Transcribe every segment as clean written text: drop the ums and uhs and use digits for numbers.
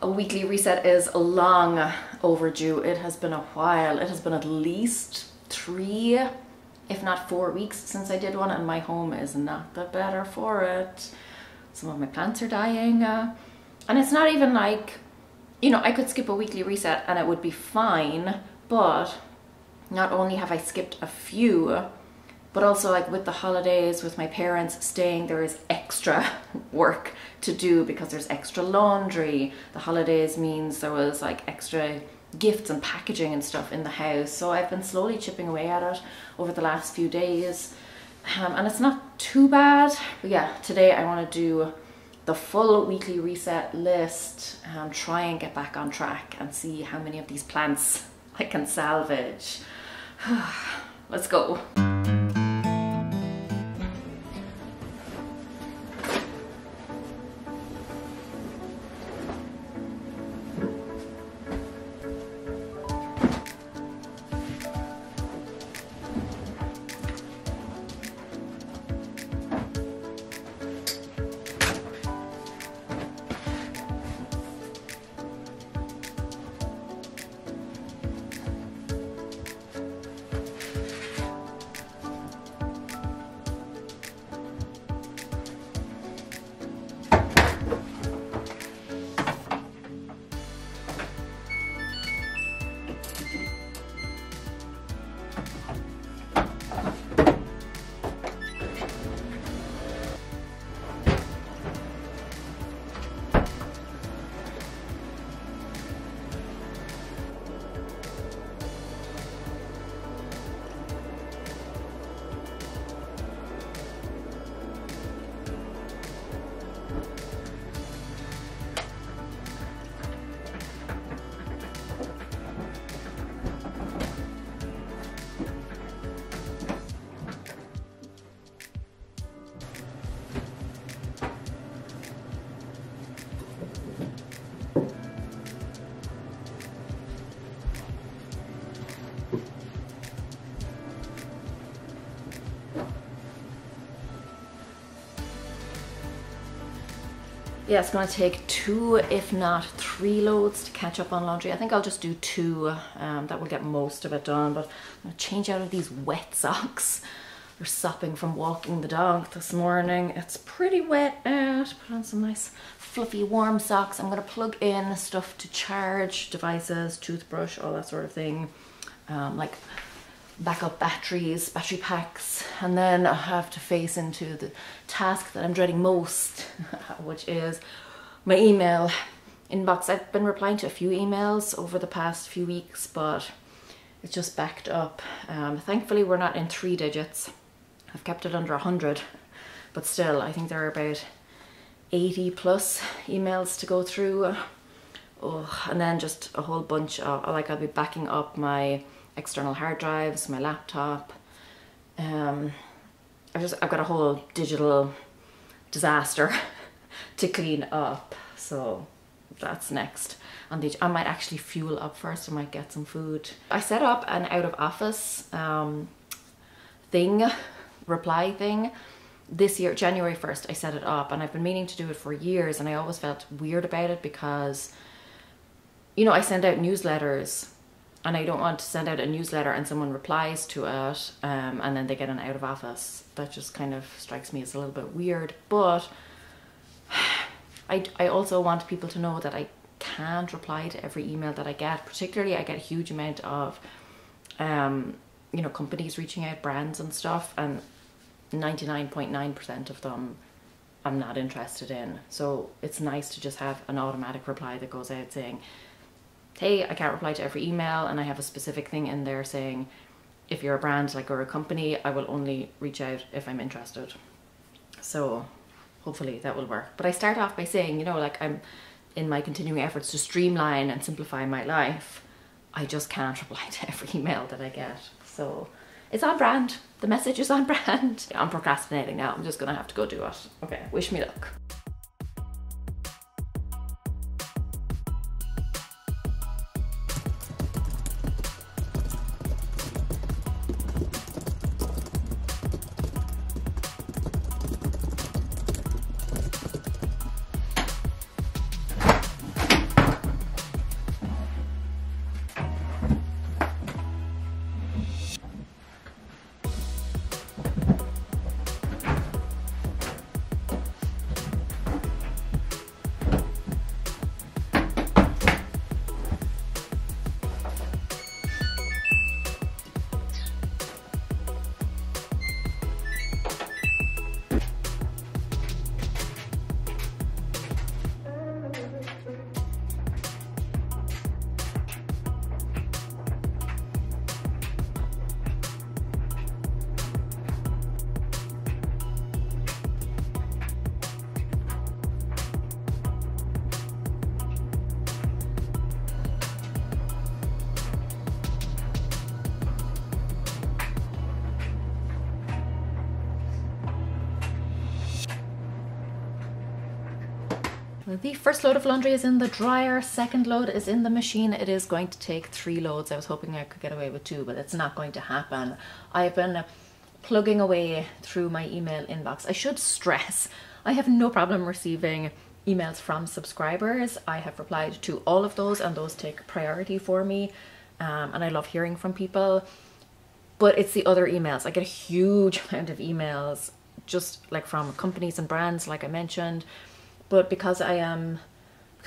A weekly reset is long overdue. It has been a while. It has been at least 3, if not 4 weeks since I did one, and my home is not the better for it. Some of my plants are dying, and it's not even like, you know, I could skip a weekly reset and it would be fine, but not only have I skipped a few, but also like with the holidays, with my parents staying, there is extra work to do because there's extra laundry. The holidays means there was like extra gifts and packaging and stuff in the house. So I've been slowly chipping away at it over the last few days. And it's not too bad. But yeah, today I want to do the full weekly reset list, try and get back on track and see how many of these plants I can salvage. Let's go. Yeah, it's going to take 2, if not 3 loads to catch up on laundry. I think I'll just do 2. That will get most of it done, but I'm going to change out of these wet socks. They're sopping from walking the dog this morning. It's pretty wet out. Put on some nice fluffy warm socks. I'm going to plug in stuff to charge devices, toothbrush, all that sort of thing. Like backup batteries, battery packs, and then I have to face into the task that I'm dreading most, which is my email inbox. I've been replying to a few emails over the past few weeks, but it's just backed up. Thankfully we're not in 3 digits. I've kept it under 100, but still I think there are about 80 plus emails to go through. Oh, and then just a whole bunch of, like, I'll be backing up my external hard drives, my laptop. I've got a whole digital disaster to clean up, so that's next. And I might actually fuel up first. I might get some food. I set up an out of office reply thing this year, January 1st. I set it up, and I've been meaning to do it for years, and I always felt weird about it because, you know, I send out newsletters, and I don't want to send out a newsletter and someone replies to it and then they get an out of office. That just kind of strikes me as a little bit weird. But I also want people to know that I can't reply to every email that I get. Particularly, I get a huge amount of you know, companies reaching out, brands and stuff, and 99.9% of them I'm not interested in. So it's nice to just have an automatic reply that goes out saying, hey, I can't reply to every email, and I have a specific thing in there saying, if you're a brand like or a company, I will only reach out if I'm interested. So hopefully that will work. But I start off by saying, you know, like, I'm in my continuing efforts to streamline and simplify my life, I just can't reply to every email that I get. So it's on brand. The message is on brand. I'm procrastinating now. I'm just gonna have to go do it. Okay, wish me luck. The first load of laundry is in the dryer, second load is in the machine. It is going to take 3 loads. I was hoping I could get away with 2, but it's not going to happen. I've been plugging away through my email inbox. I should stress, I have no problem receiving emails from subscribers. I have replied to all of those and those take priority for me. And I love hearing from people. But it's the other emails. I get a huge amount of emails just like from companies and brands, like I mentioned. But because I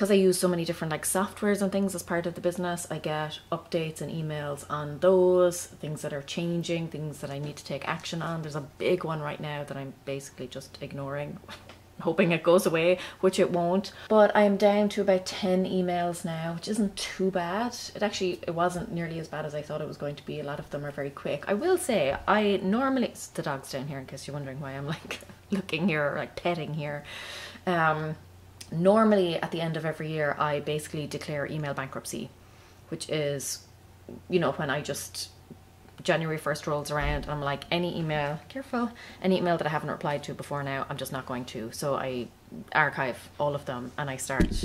use so many different like softwares and things as part of the business, I get updates and emails on those, things that are changing, things that I need to take action on. There's a big one right now that I'm basically just ignoring, hoping it goes away, which it won't. But I'm down to about 10 emails now, which isn't too bad. It wasn't nearly as bad as I thought it was going to be. A lot of them are very quick. I will say, I normally, it's the dog's down here in case you're wondering why I'm like looking here, like petting here. Normally at the end of every year, I basically declare email bankruptcy, which is, you know, when I just, January 1st rolls around and I'm like, any email that I haven't replied to before now, I'm just not going to. So I archive all of them and I start,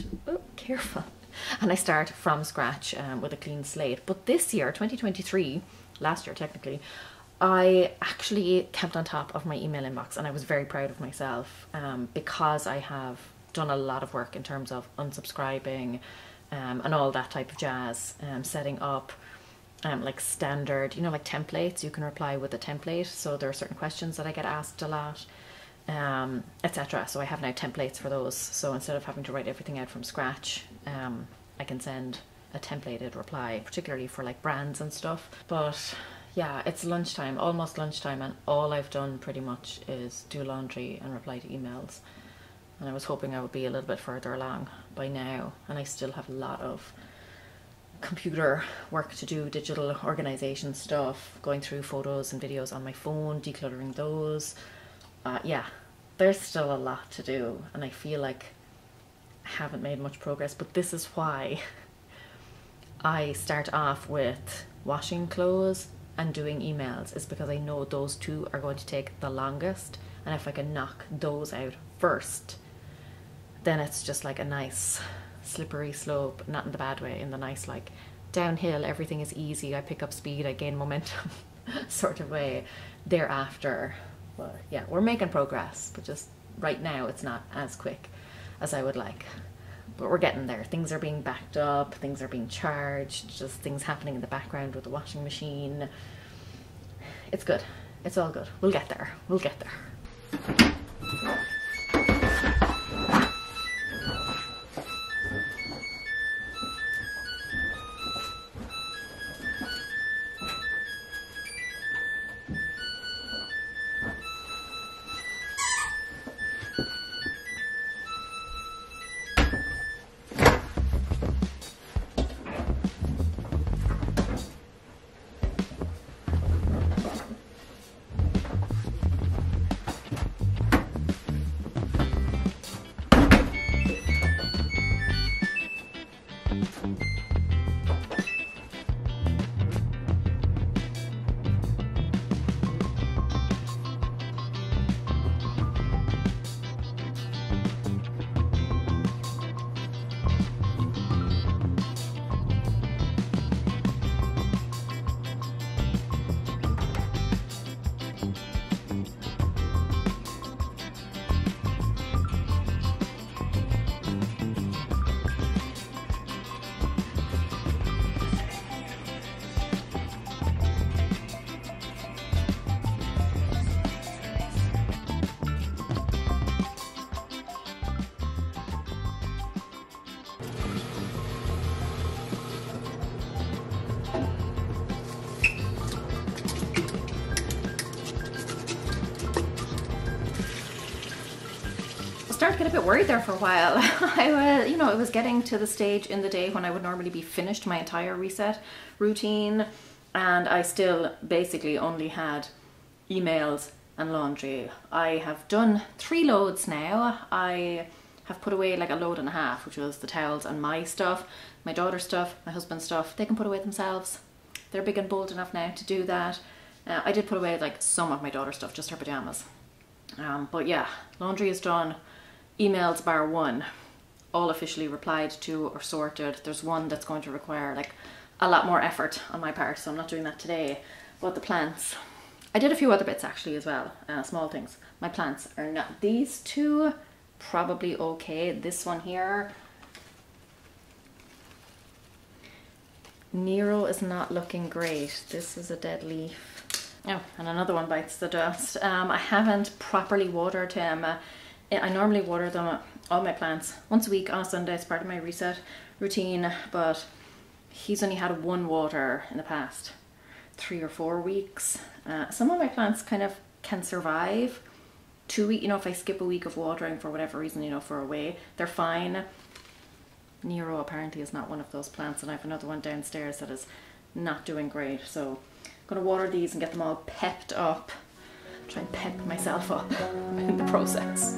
and I start from scratch with a clean slate. But this year, 2023, last year technically, I actually kept on top of my email inbox and I was very proud of myself because I have done a lot of work in terms of unsubscribing and all that type of jazz, setting up like standard, you know, like templates. You can reply with a template, so there are certain questions that I get asked a lot, etc. So I have now templates for those, so instead of having to write everything out from scratch, I can send a templated reply, particularly for like brands and stuff. But yeah, it's lunchtime, almost lunchtime, and all I've done pretty much is do laundry and reply to emails. And I was hoping I would be a little bit further along by now, and I still have a lot of computer work to do, digital organization stuff, going through photos and videos on my phone, decluttering those. Yeah, there's still a lot to do, and I feel like I haven't made much progress, but this is why I start off with washing clothes and doing emails, is because I know those two are going to take the longest, and if I can knock those out first, then it's just like a nice slippery slope, not in the bad way, in the nice like downhill, everything is easy, I pick up speed, I gain momentum sort of way thereafter. But yeah, we're making progress, but just right now it's not as quick as I would like. But we're getting there. Things are being backed up, things are being charged, just things happening in the background with the washing machine. It's good. It's all good. We'll get there. We'll get there. Started to get a bit worried there for a while. It was getting to the stage in the day when I would normally be finished my entire reset routine, and I still basically only had emails and laundry. I have done 3 loads now. I have put away like a load and a half, which was the towels and my stuff, my daughter's stuff, my husband's stuff. They can put away themselves. They're big and bold enough now to do that. I did put away like some of my daughter's stuff, just her pajamas. But yeah, laundry is done. Emails bar 1 all officially replied to or sorted. There's one that's going to require like a lot more effort on my part, so I'm not doing that today. But the plants, I did a few other bits actually as well, small things. My plants are not, these two probably okay. This one here, Nero is not looking great. This is a dead leaf. Oh, and another one bites the dust. I haven't properly watered him. I normally water them, all my plants, once a week on a Sunday. It's part of my reset routine, but he's only had one water in the past 3 or 4 weeks. Some of my plants kind of can survive 2 weeks, you know, if I skip a week of watering for whatever reason, you know, for away, they're fine. Nero apparently is not one of those plants, and I have another one downstairs that is not doing great. So I'm gonna water these and get them all pepped up. Try and pep myself up in the process.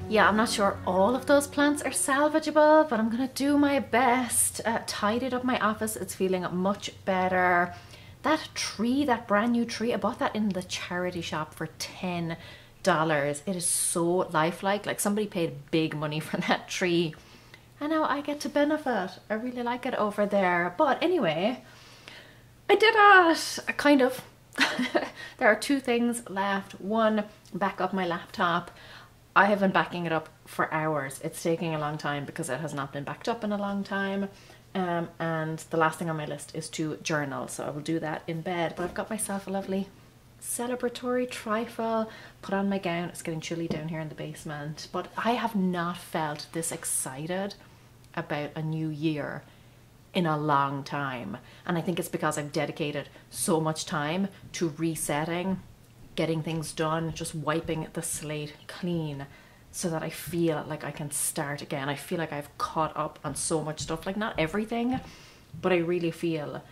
Yeah, I'm not sure all of those plants are salvageable, but I'm gonna do my best. Tidied up my office, it's feeling much better. That tree, that brand new tree, I bought that in the charity shop for $10. It is so lifelike, like somebody paid big money for that tree. And now I get to benefit. I really like it over there. But anyway, I did it, kind of. There are 2 things left. One, back up my laptop. I have been backing it up for hours. It's taking a long time because it has not been backed up in a long time. And the last thing on my list is to journal, so I will do that in bed. But I've got myself a lovely celebratory trifle, put on my gown. It's getting chilly down here in the basement, but I have not felt this excited about a new year in a long time. And I think it's because I've dedicated so much time to resetting, getting things done, just wiping the slate clean so that I feel like I can start again. I feel like I've caught up on so much stuff, like not everything, but I really feel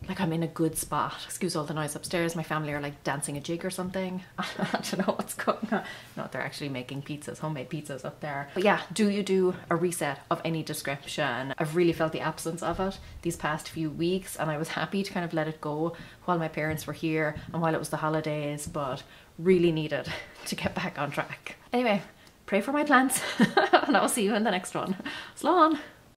like I'm in a good spot. Excuse all the noise upstairs. My family are like dancing a jig or something. I don't know what's going on. No, they're actually making pizzas, homemade pizzas up there. But yeah, do you do a reset of any description? I've really felt the absence of it these past few weeks, and I was happy to kind of let it go while my parents were here and while it was the holidays, but really needed to get back on track. Anyway, pray for my plants and I'll see you in the next one. Slán!